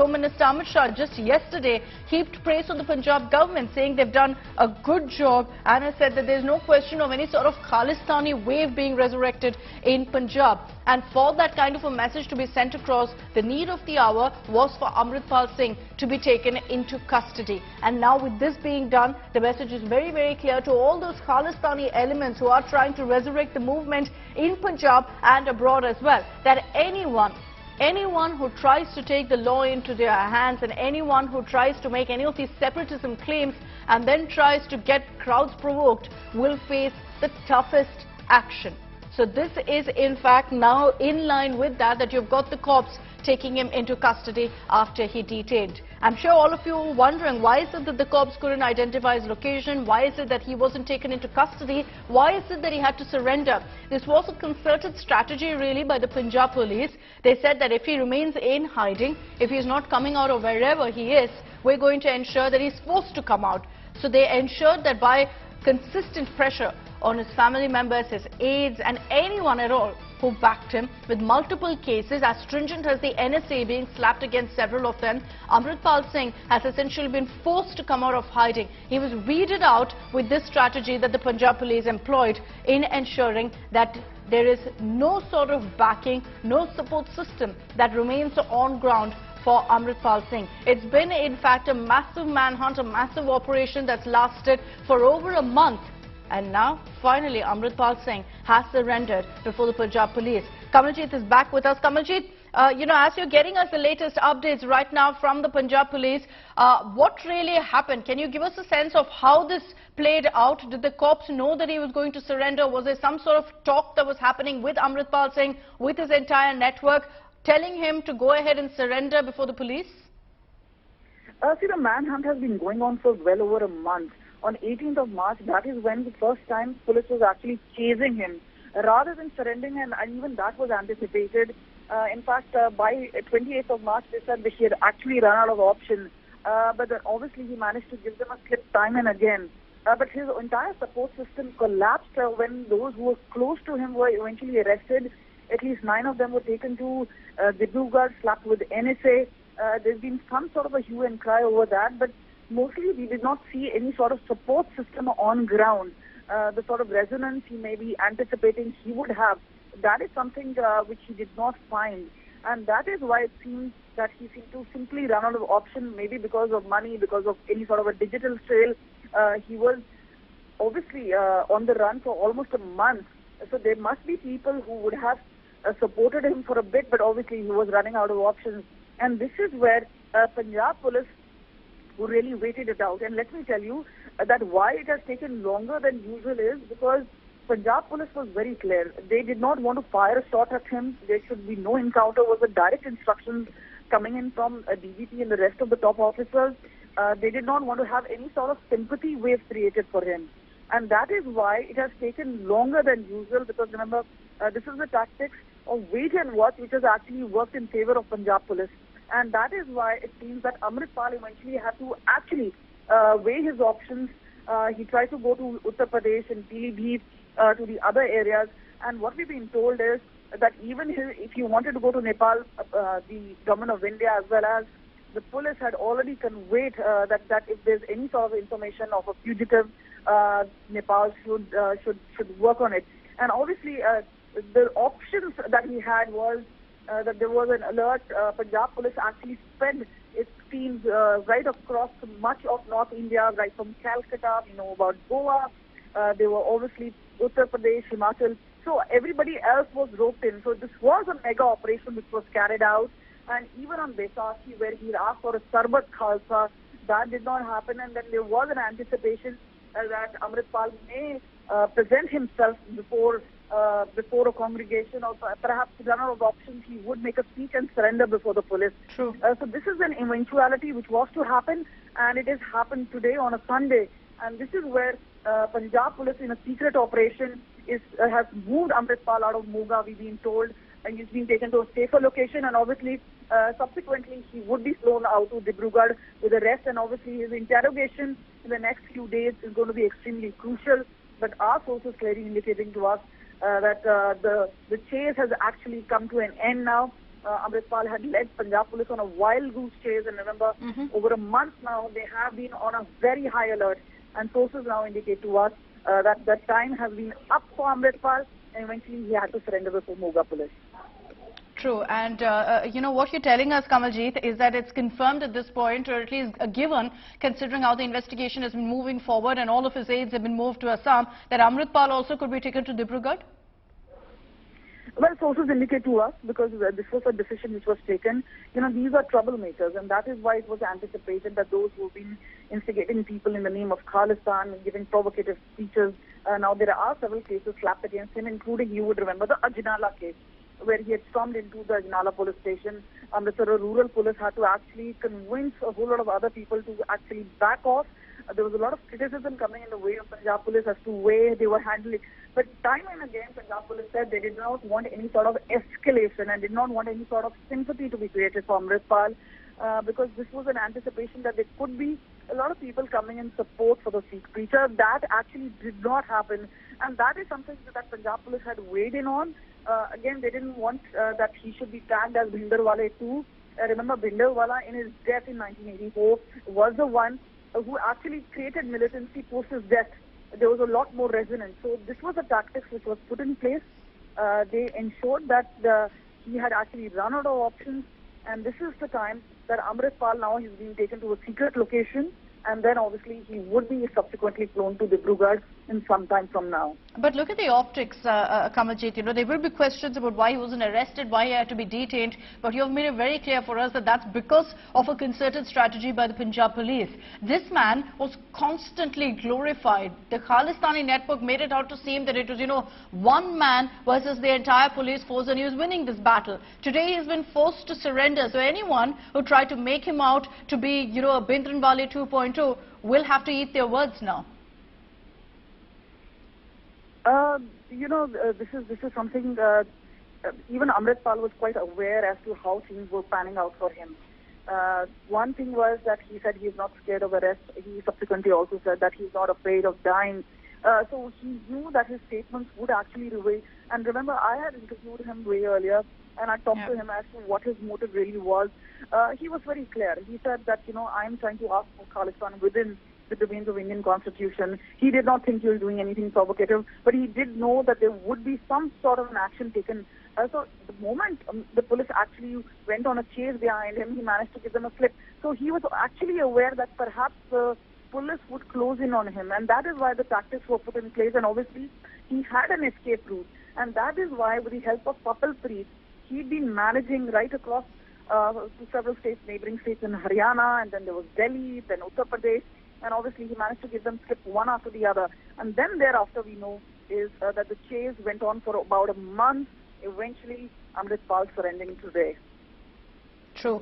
Home Minister Amit Shah just yesterday heaped praise on the Punjab government, saying they've done a good job, and has said that there's no question of any sort of Khalistani wave being resurrected in Punjab. And for that kind of a message to be sent across, the need of the hour was for Amritpal Singh to be taken into custody. And now with this being done, the message is very, very clear to all those Khalistani elements who are trying to resurrect the movement in Punjab and abroad as well, that anyone who tries to take the law into their hands, and anyone who tries to make any of these separatism claims and then tries to get crowds provoked will face the toughest action. So this is in fact now in line with that you've got the cops taking him into custody after he detained. I'm sure all of you are wondering, why is it that the cops couldn't identify his location? Why is it that he wasn't taken into custody? Why is it that he had to surrender? This was a concerted strategy really by the Punjab police. They said that if he remains in hiding, if he's not coming out of wherever he is, we're going to ensure that he's forced to come out. So they ensured that by consistent pressure on his family members, his aides and anyone at all who backed him, with multiple cases as stringent as the NSA being slapped against several of them, Amritpal Singh has essentially been forced to come out of hiding. He was weeded out with this strategy that the Punjab police employed in ensuring that there is no sort of backing, no support system that remains on ground for Amritpal Singh. It's been in fact a massive manhunt, a massive operation that's lasted for over a month. And now, finally, Amritpal Singh has surrendered before the Punjab police. Kamaljeet is back with us. Kamaljeet, as you're getting us the latest updates right now from the Punjab police, what really happened? Can you give us a sense of how this played out? Did the cops know that he was going to surrender? Was there some sort of talk that was happening with Amritpal Singh, with his entire network, telling him to go ahead and surrender before the police? See, the manhunt has been going on for well over a month. On 18th of March, that is when the first time police was actually chasing him rather than surrendering, and even that was anticipated. In fact, by 28th of March, they said that he had actually run out of options, but then obviously he managed to give them a slip time and again. But his entire support system collapsed when those who were close to him were eventually arrested. At least 9 of them were taken to Dibrugarh, slapped with NSA. There's been some sort of a hue and cry over that, but mostly we did not see any sort of support system on ground. The sort of resonance he may be anticipating he would have, that is something which he did not find. And that is why it seems that he seemed to simply run out of option, maybe because of money, because of any sort of a digital trail. He was obviously on the run for almost a month. So there must be people who would have supported him for a bit, but obviously he was running out of options. And this is where Punjab police who really waited it out. And let me tell you that why it has taken longer than usual is because Punjab police was very clear. They did not want to fire a shot at him. There should be no encounter. Was the direct instructions coming in from DGP and the rest of the top officers. They did not want to have any sort of sympathy wave created for him. And that is why it has taken longer than usual, because remember, this is the tactics of wait and watch which has actually worked in favor of Punjab police. And that is why it seems that Amritpal eventually had to actually weigh his options. He tried to go to Uttar Pradesh and Pilibhit, to the other areas. And what we've been told is that even if he wanted to go to Nepal, the government of India as well as the police had already conveyed that if there's any sort of information of a fugitive, Nepal should work on it. And obviously, the options that he had was that there was an alert. Punjab police actually spent its teams right across much of North India, right from Calcutta, about Goa. They were obviously Uttar Pradesh, Himachal. So everybody else was roped in. So this was a mega operation which was carried out. And even on Baisakhi, where he asked for a Sarbat Khalsa, that did not happen. And then there was an anticipation that Amritpal may present himself before a congregation, or perhaps run out of options, he would make a speech and surrender before the police. True. So this is an eventuality which was to happen, and it has happened today on a Sunday. And this is where Punjab police, in a secret operation, has moved Amritpal out of Moga, we've been told, and he's been taken to a safer location. And obviously, subsequently, he would be flown out to Dibrugarh with the rest. And obviously, his interrogation in the next few days is going to be extremely crucial. But our sources clearly indicating to us that the chase has actually come to an end now. Amritpal had led Punjab Police on a wild goose chase, and remember, over a month now, they have been on a very high alert, and sources now indicate to us that the time has been up for Amritpal, and eventually he had to surrender before Moga Police. True, and you know what you're telling us, Kamaljeet, is that it's confirmed at this point, or at least a given, considering how the investigation has been moving forward and all of his aides have been moved to Assam, that Amritpal also could be taken to Dibrugarh? Well, sources indicate to us, because this was a decision which was taken. You know, these are troublemakers, and that is why it was anticipated that those who have been instigating people in the name of Khalistan and giving provocative speeches, now there are several cases slapped against him, including, you would remember, the Ajnala case, where he had stormed into the Ajnala police station. The rural police had to actually convince a whole lot of other people to actually back off. There was a lot of criticism coming in the way of Punjab Police as to where they were handling. But time and again, Punjab Police said they did not want any sort of escalation and did not want any sort of sympathy to be created for Amritpal, because this was an anticipation that there could be a lot of people coming in support for the Sikh preacher. That actually did not happen, and that is something that Punjab Police had weighed in on. Again, they didn't want that he should be tagged as Bhinderwale too. Remember, Bhinderwala in his death in 1984 was the one who actually created militancy post his death. There was a lot more resonance. So this was a tactic which was put in place. They ensured that he had actually run out of options, and this is the time that Amritpal now is being taken to a secret location, and then obviously he would be subsequently flown to Dibrugarh in some time from now. But look at the optics, Kamaljeet. You know, there will be questions about why he wasn't arrested, why he had to be detained, but you have made it very clear for us that that's because of a concerted strategy by the Punjab Police. This man was constantly glorified. The Khalistani network made it out to seem that it was, you know, one man versus the entire police force, and he was winning this battle. Today he's been forced to surrender, so anyone who tried to make him out to be, you know, a Bhindranwale 2.0 will have to eat their words now. You know, this is something even Amritpal was quite aware as to how things were panning out for him. One thing was that he said he's not scared of arrest. He subsequently also said that he's not afraid of dying. So he knew that his statements would actually reveal. And remember, I had interviewed him way earlier, and I talked to him as to what his motive really was. He was very clear. He said that, you know, I'm trying to ask for Khalistan within the domains of Indian Constitution. He did not think he was doing anything provocative, but he did know that there would be some sort of an action taken. So the moment the police actually went on a chase behind him, he managed to give them a slip. So he was actually aware that perhaps the police would close in on him, and that is why the tactics were put in place, and obviously he had an escape route. And that is why, with the help of Papal Preet, he'd been managing right across to several states, neighboring states in Haryana, and then there was Delhi, then Uttar Pradesh. And obviously he managed to give them slip one after the other. And then thereafter we know is that the chase went on for about a month, eventually Amritpal surrendering today.